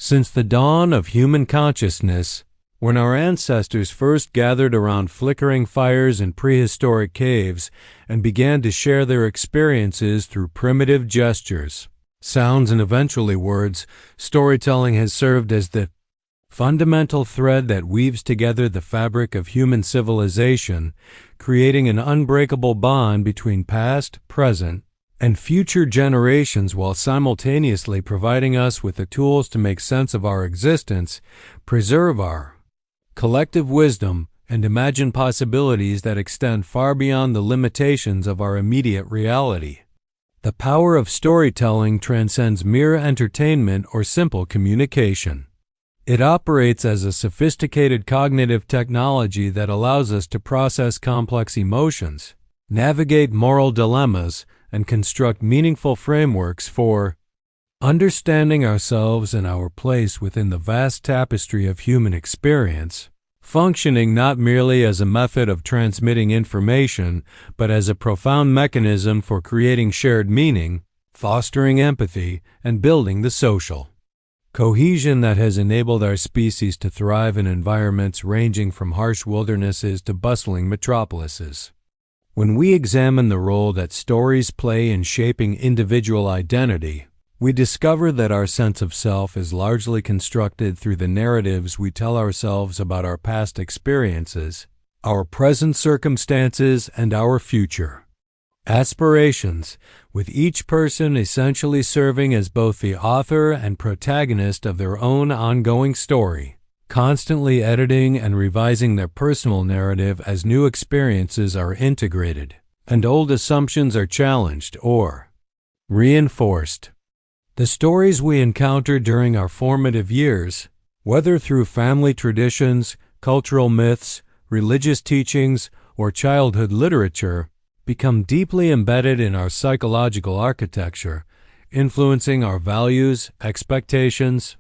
Since the dawn of human consciousness, when our ancestors first gathered around flickering fires in prehistoric caves and began to share their experiences through primitive gestures, sounds, and eventually words, storytelling has served as the fundamental thread that weaves together the fabric of human civilization, creating an unbreakable bond between past, present, and future generations while simultaneously providing us with the tools to make sense of our existence, preserve our collective wisdom, and imagine possibilities that extend far beyond the limitations of our immediate reality. The power of storytelling transcends mere entertainment or simple communication. It operates as a sophisticated cognitive technology that allows us to process complex emotions, navigate moral dilemmas, and construct meaningful frameworks for understanding ourselves and our place within the vast tapestry of human experience, functioning not merely as a method of transmitting information, but as a profound mechanism for creating shared meaning, fostering empathy, and building the social cohesion that has enabled our species to thrive in environments ranging from harsh wildernesses to bustling metropolises. When we examine the role that stories play in shaping individual identity, we discover that our sense of self is largely constructed through the narratives we tell ourselves about our past experiences, our present circumstances, and our future aspirations, with each person essentially serving as both the author and protagonist of their own ongoing story, constantly editing and revising their personal narrative as new experiences are integrated and old assumptions are challenged or reinforced. The stories we encounter during our formative years, whether through family traditions, cultural myths, religious teachings, or childhood literature, become deeply embedded in our psychological architecture, influencing our values, expectations,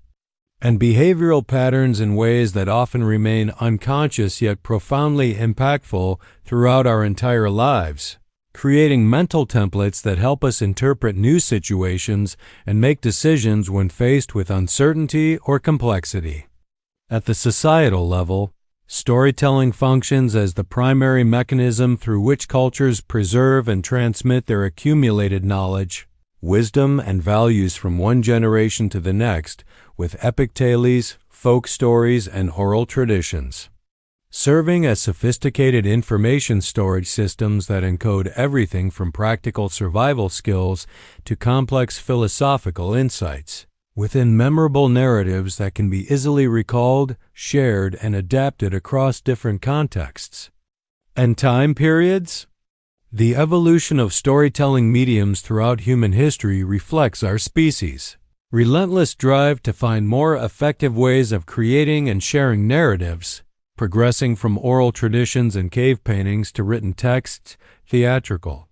and behavioral patterns in ways that often remain unconscious yet profoundly impactful throughout our entire lives, creating mental templates that help us interpret new situations and make decisions when faced with uncertainty or complexity. At the societal level, storytelling functions as the primary mechanism through which cultures preserve and transmit their accumulated knowledge, wisdom, and values from one generation to the next, with epic tales, folk stories, and oral traditions, serving as sophisticated information storage systems that encode everything from practical survival skills to complex philosophical insights, within memorable narratives that can be easily recalled, shared, and adapted across different contexts and time periods. The evolution of storytelling mediums throughout human history reflects our species' relentless drive to find more effective ways of creating and sharing narratives, progressing from oral traditions and cave paintings to written texts, theatrical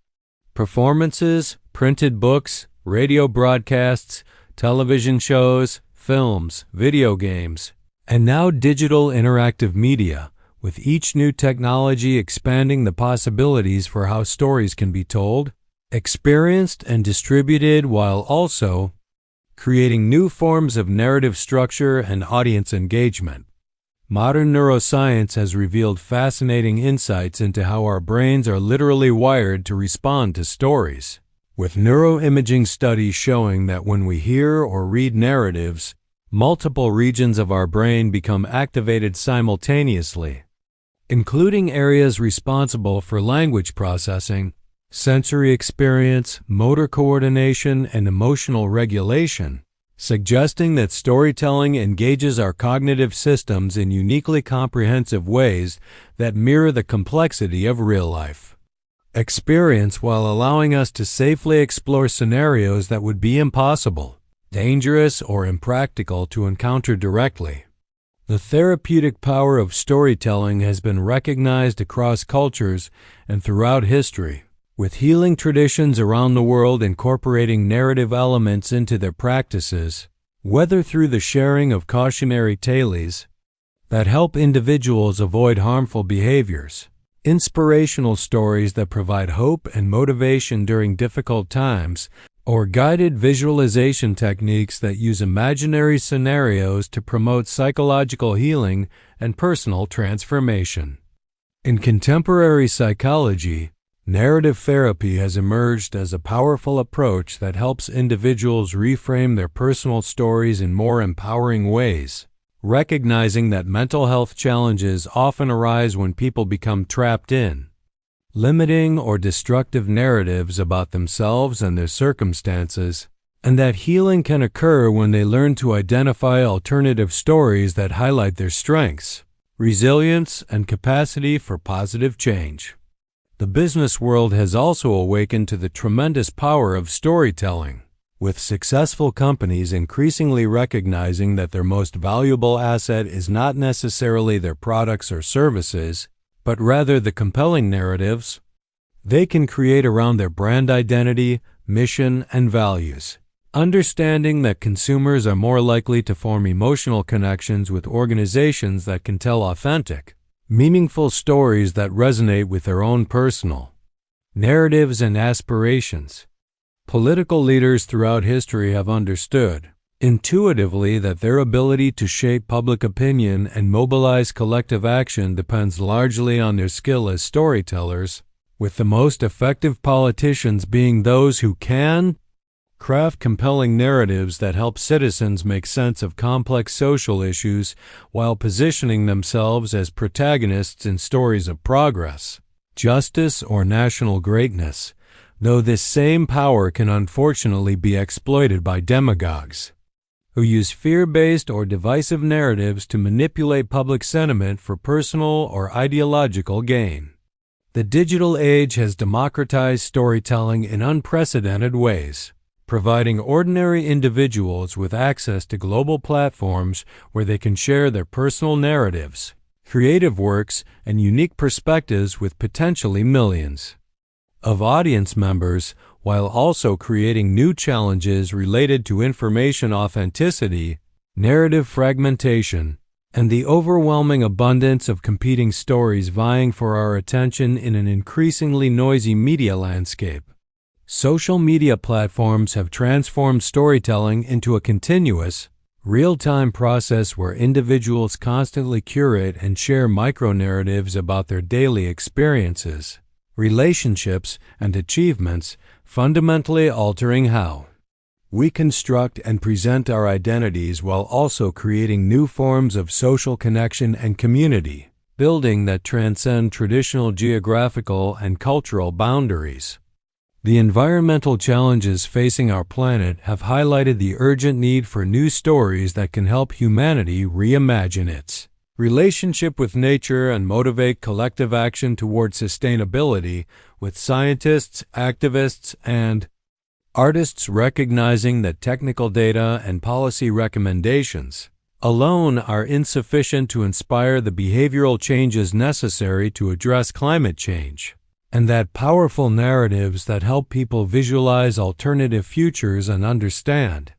performances, printed books, radio broadcasts, television shows, films, video games, and now digital interactive media, with each new technology expanding the possibilities for how stories can be told, experienced, and distributed, while also creating new forms of narrative structure and audience engagement. Modern neuroscience has revealed fascinating insights into how our brains are literally wired to respond to stories, with neuroimaging studies showing that when we hear or read narratives, multiple regions of our brain become activated simultaneously, including areas responsible for language processing, sensory experience, motor coordination, and emotional regulation, suggesting that storytelling engages our cognitive systems in uniquely comprehensive ways that mirror the complexity of real life experience while allowing us to safely explore scenarios that would be impossible, dangerous, or impractical to encounter directly. The therapeutic power of storytelling has been recognized across cultures and throughout history, with healing traditions around the world incorporating narrative elements into their practices, whether through the sharing of cautionary tales that help individuals avoid harmful behaviors, inspirational stories that provide hope and motivation during difficult times, or guided visualization techniques that use imaginary scenarios to promote psychological healing and personal transformation. In contemporary psychology, narrative therapy has emerged as a powerful approach that helps individuals reframe their personal stories in more empowering ways, recognizing that mental health challenges often arise when people become trapped in limiting or destructive narratives about themselves and their circumstances, and that healing can occur when they learn to identify alternative stories that highlight their strengths, resilience, and capacity for positive change. The business world has also awakened to the tremendous power of storytelling, with successful companies increasingly recognizing that their most valuable asset is not necessarily their products or services, but rather the compelling narratives they can create around their brand identity, mission, and values. Understanding that consumers are more likely to form emotional connections with organizations that can tell authentic, meaningful stories that resonate with their own personal narratives and aspirations. Political leaders throughout history have understood intuitively that their ability to shape public opinion and mobilize collective action depends largely on their skill as storytellers, with the most effective politicians being those who can craft compelling narratives that help citizens make sense of complex social issues while positioning themselves as protagonists in stories of progress, justice, or national greatness, though this same power can unfortunately be exploited by demagogues who use fear-based or divisive narratives to manipulate public sentiment for personal or ideological gain. The digital age has democratized storytelling in unprecedented ways, providing ordinary individuals with access to global platforms where they can share their personal narratives, creative works, and unique perspectives with potentially millions of audience members, while also creating new challenges related to information authenticity, narrative fragmentation, and the overwhelming abundance of competing stories vying for our attention in an increasingly noisy media landscape. Social media platforms have transformed storytelling into a continuous, real-time process where individuals constantly curate and share micro-narratives about their daily experiences, relationships, and achievements, fundamentally altering how we construct and present our identities while also creating new forms of social connection and community building that transcend traditional geographical and cultural boundaries. The environmental challenges facing our planet have highlighted the urgent need for new stories that can help humanity reimagine its relationship with nature and motivate collective action toward sustainability, with scientists, activists, and artists recognizing that technical data and policy recommendations alone are insufficient to inspire the behavioral changes necessary to address climate change, and that powerful narratives that help people visualize alternative futures and understand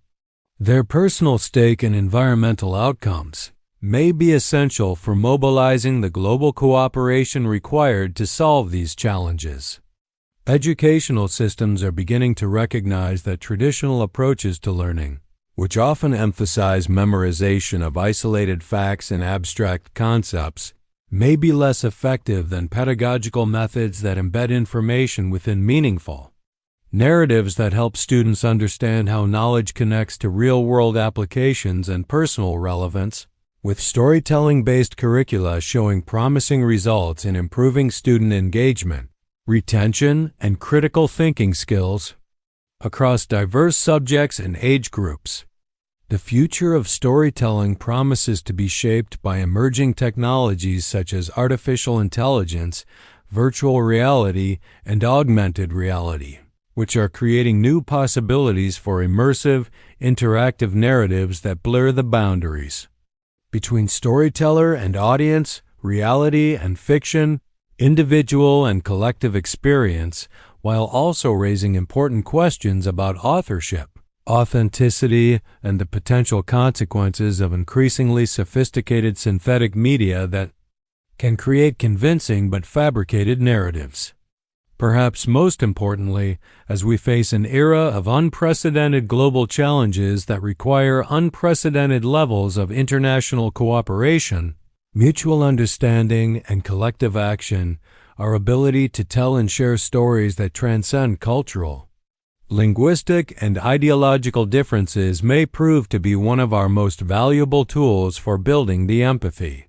their personal stake in environmental outcomes may be essential for mobilizing the global cooperation required to solve these challenges. Educational systems are beginning to recognize that traditional approaches to learning, which often emphasize memorization of isolated facts and abstract concepts, may be less effective than pedagogical methods that embed information within meaningful narratives that help students understand how knowledge connects to real-world applications and personal relevance, with storytelling-based curricula showing promising results in improving student engagement, retention, and critical thinking skills across diverse subjects and age groups. The future of storytelling promises to be shaped by emerging technologies such as artificial intelligence, virtual reality, and augmented reality, which are creating new possibilities for immersive, interactive narratives that blur the boundaries between storyteller and audience, reality and fiction, individual and collective experience, while also raising important questions about authorship, authenticity, and the potential consequences of increasingly sophisticated synthetic media that can create convincing but fabricated narratives. Perhaps most importantly, as we face an era of unprecedented global challenges that require unprecedented levels of international cooperation, mutual understanding, and collective action, our ability to tell and share stories that transcend cultural, linguistic, and ideological differences may prove to be one of our most valuable tools for building the empathy,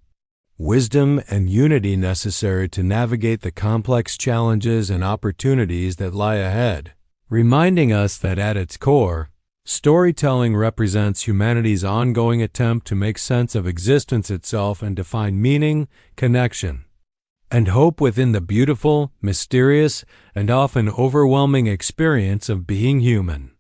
wisdom, and unity necessary to navigate the complex challenges and opportunities that lie ahead, reminding us that at its core, storytelling represents humanity's ongoing attempt to make sense of existence itself and to find meaning, connection, and hope within the beautiful, mysterious, and often overwhelming experience of being human.